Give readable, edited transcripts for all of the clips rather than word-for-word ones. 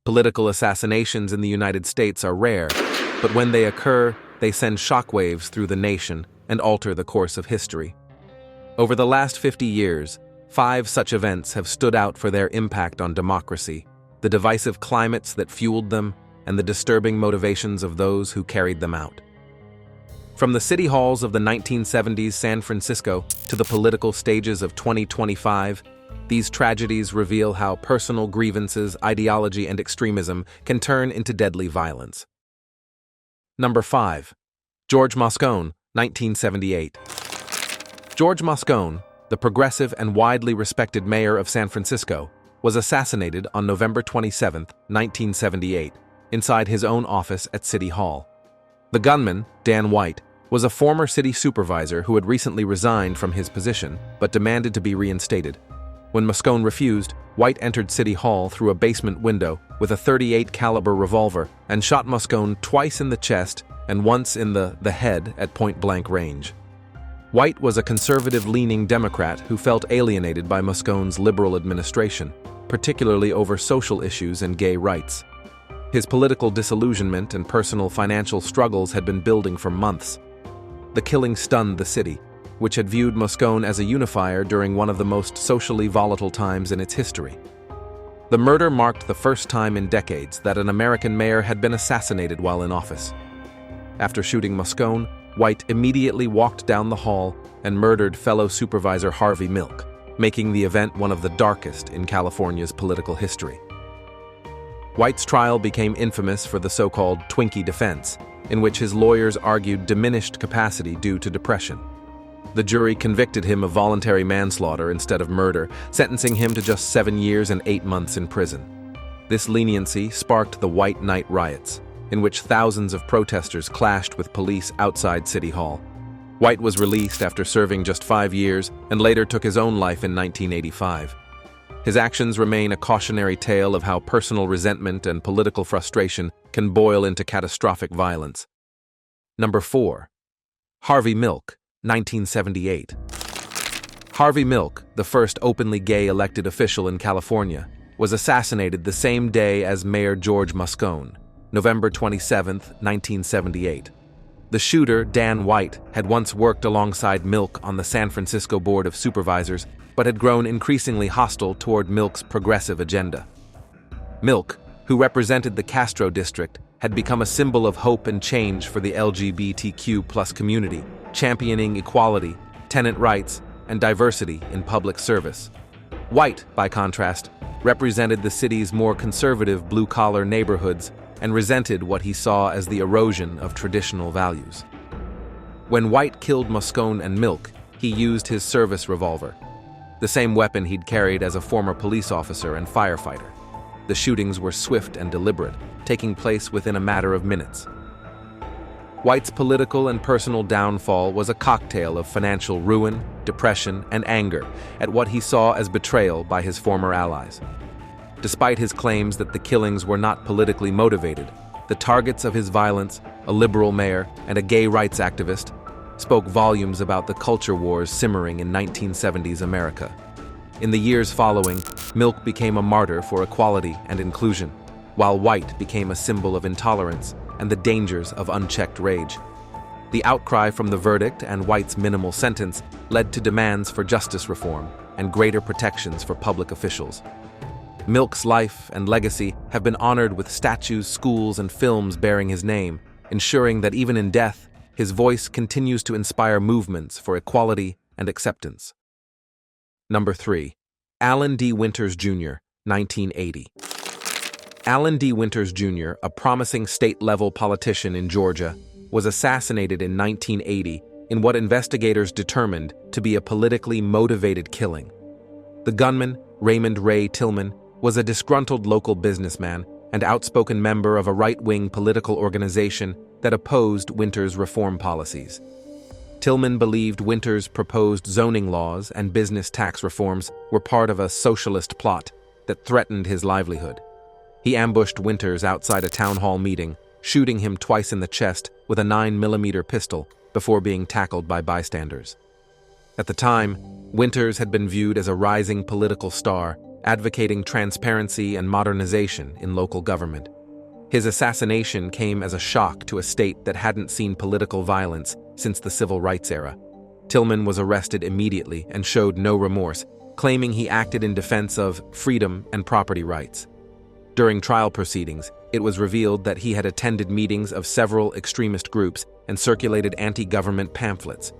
Political assassinations in the United States are rare, but when they occur, they send shockwaves through the nation and alter the course of history. Over the last 50 years, 5 such events have stood out for their impact on democracy, the divisive climates that fueled them, and the disturbing motivations of those who carried them out. From the city halls of the 1970s San Francisco to the political stages of 2025, these tragedies reveal how personal grievances, ideology, and extremism can turn into deadly violence. Number 5. George Moscone, 1978. George Moscone, the progressive and widely respected mayor of San Francisco, was assassinated on November 27, 1978, inside his own office at City Hall. The gunman, Dan White, was a former city supervisor who had recently resigned from his position but demanded to be reinstated. When Moscone refused, White entered City Hall through a basement window with a .38 caliber revolver and shot Moscone twice in the chest and once in the head at point-blank range. White was a conservative-leaning Democrat who felt alienated by Moscone's liberal administration, particularly over social issues and gay rights. His political disillusionment and personal financial struggles had been building for months. The killing stunned the city, which had viewed Moscone as a unifier during one of the most socially volatile times in its history. The murder marked the first time in decades that an American mayor had been assassinated while in office. After shooting Moscone, White immediately walked down the hall and murdered fellow supervisor Harvey Milk, making the event one of the darkest in California's political history. White's trial became infamous for the so-called Twinkie defense, in which his lawyers argued diminished capacity due to depression. The jury convicted him of voluntary manslaughter instead of murder, sentencing him to just 7 years and 8 months in prison. This leniency sparked the White Night riots, in which thousands of protesters clashed with police outside City Hall. White was released after serving just 5 years and later took his own life in 1985. His actions remain a cautionary tale of how personal resentment and political frustration can boil into catastrophic violence. Number 4. Harvey Milk, 1978. Harvey Milk, the first openly gay elected official in California, was assassinated the same day as Mayor George Moscone, November 27, 1978. The shooter, Dan White, had once worked alongside Milk on the San Francisco Board of Supervisors, but had grown increasingly hostile toward Milk's progressive agenda. Milk, who represented the Castro district, had become a symbol of hope and change for the LGBTQ+ community, championing equality, tenant rights, and diversity in public service. White, by contrast, represented the city's more conservative blue-collar neighborhoods and resented what he saw as the erosion of traditional values. When White killed Moscone and Milk, he used his service revolver, the same weapon he'd carried as a former police officer and firefighter. The shootings were swift and deliberate, taking place within a matter of minutes. White's political and personal downfall was a cocktail of financial ruin, depression, and anger at what he saw as betrayal by his former allies. Despite his claims that the killings were not politically motivated, the targets of his violence, a liberal mayor and a gay rights activist, spoke volumes about the culture wars simmering in 1970s America. In the years following, Milk became a martyr for equality and inclusion, while White became a symbol of intolerance and the dangers of unchecked rage. The outcry from the verdict and White's minimal sentence led to demands for justice reform and greater protections for public officials. Milk's life and legacy have been honored with statues, schools, and films bearing his name, ensuring that even in death, his voice continues to inspire movements for equality and acceptance. Number 3. Allen D. Winters, Jr., 1980. Allen D. Winters, Jr., a promising state-level politician in Georgia, was assassinated in 1980 in what investigators determined to be a politically motivated killing. The gunman, Raymond Ray Tillman, was a disgruntled local businessman and outspoken member of a right-wing political organization that opposed Winters' reform policies. Tillman believed Winters' proposed zoning laws and business tax reforms were part of a socialist plot that threatened his livelihood. He ambushed Winters outside a town hall meeting, shooting him twice in the chest with a 9mm pistol before being tackled by bystanders. At the time, Winters had been viewed as a rising political star, advocating transparency and modernization in local government. His assassination came as a shock to a state that hadn't seen political violence since the civil rights era. Tillman was arrested immediately and showed no remorse, claiming he acted in defense of freedom and property rights. During trial proceedings, it was revealed that he had attended meetings of several extremist groups and circulated anti-government pamphlets.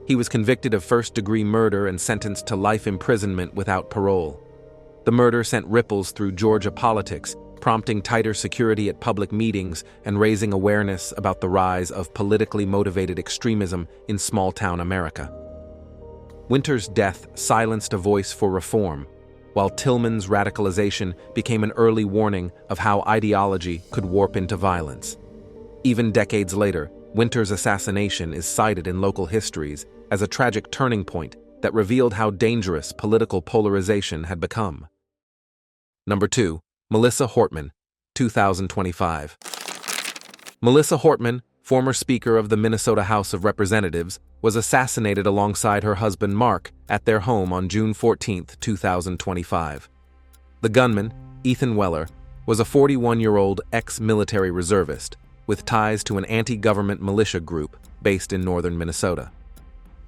He was convicted of first-degree murder and sentenced to life imprisonment without parole. The murder sent ripples through Georgia politics, prompting tighter security at public meetings and raising awareness about the rise of politically motivated extremism in small-town America. Winter's death silenced a voice for reform, while Tillman's radicalization became an early warning of how ideology could warp into violence. Even decades later, Winter's assassination is cited in local histories as a tragic turning point that revealed how dangerous political polarization had become. Number 2. Melissa Hortman, 2025. Melissa Hortman, former Speaker of the Minnesota House of Representatives, was assassinated alongside her husband Mark at their home on June 14, 2025. The gunman, Ethan Weller, was a 41-year-old ex-military reservist with ties to an anti-government militia group based in northern Minnesota.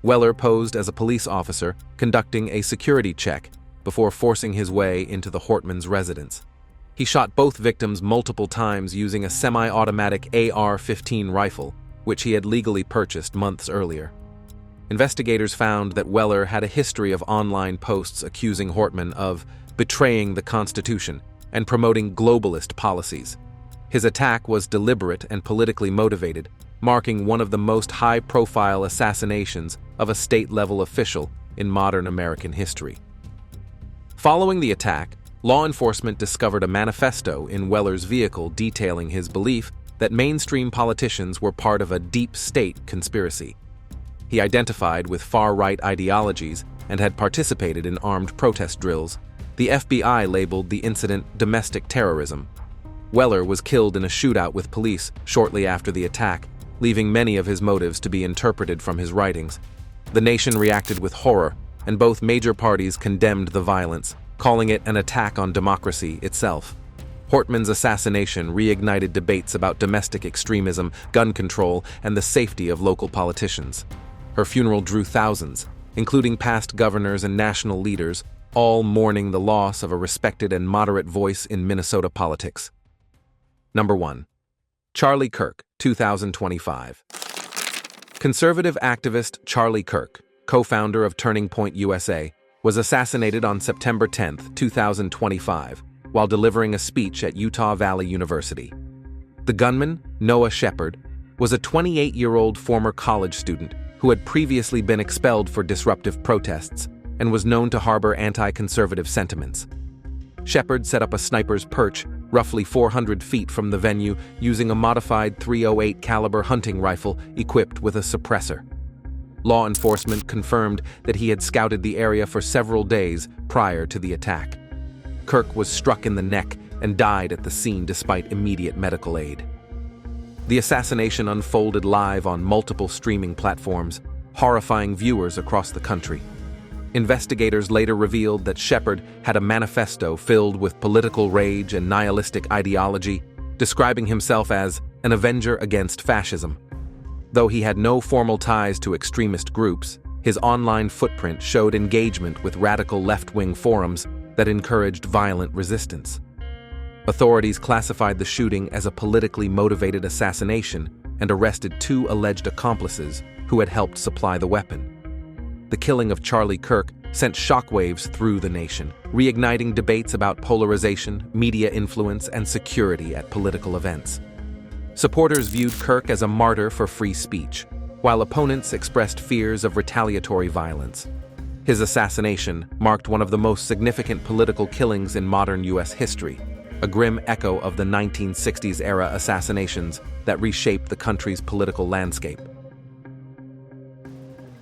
Weller posed as a police officer conducting a security check before forcing his way into the Hortman's residence. He shot both victims multiple times using a semi-automatic AR-15 rifle, which he had legally purchased months earlier. Investigators found that Weller had a history of online posts accusing Hortman of betraying the Constitution and promoting globalist policies. His attack was deliberate and politically motivated, marking one of the most high-profile assassinations of a state-level official in modern American history. Following the attack, law enforcement discovered a manifesto in Weller's vehicle detailing his belief that mainstream politicians were part of a deep state conspiracy. He identified with far-right ideologies and had participated in armed protest drills. The FBI labeled the incident domestic terrorism. Weller was killed in a shootout with police shortly after the attack, leaving many of his motives to be interpreted from his writings. The nation reacted with horror, and both major parties condemned the violence, calling it an attack on democracy itself. Hortman's assassination reignited debates about domestic extremism, gun control, and the safety of local politicians. Her funeral drew thousands, including past governors and national leaders, all mourning the loss of a respected and moderate voice in Minnesota politics. Number 1. Charlie Kirk, 2025. Conservative activist Charlie Kirk, co-founder of Turning Point USA, was assassinated on September 10, 2025, while delivering a speech at Utah Valley University. The gunman, Noah Shepard, was a 28-year-old former college student who had previously been expelled for disruptive protests and was known to harbor anti-conservative sentiments. Shepard set up a sniper's perch roughly 400 feet from the venue using a modified .308 caliber hunting rifle equipped with a suppressor. Law enforcement confirmed that he had scouted the area for several days prior to the attack. Kirk was struck in the neck and died at the scene despite immediate medical aid. The assassination unfolded live on multiple streaming platforms, horrifying viewers across the country. Investigators later revealed that Shepard had a manifesto filled with political rage and nihilistic ideology, describing himself as an avenger against fascism. Though he had no formal ties to extremist groups, his online footprint showed engagement with radical left-wing forums that encouraged violent resistance. Authorities classified the shooting as a politically motivated assassination and arrested 2 alleged accomplices who had helped supply the weapon. The killing of Charlie Kirk sent shockwaves through the nation, reigniting debates about polarization, media influence, and security at political events. Supporters viewed Kirk as a martyr for free speech, while opponents expressed fears of retaliatory violence. His assassination marked one of the most significant political killings in modern U.S. history, a grim echo of the 1960s-era assassinations that reshaped the country's political landscape.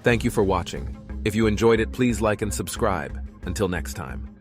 Thank you for watching. If you enjoyed it, please like and subscribe. Until next time.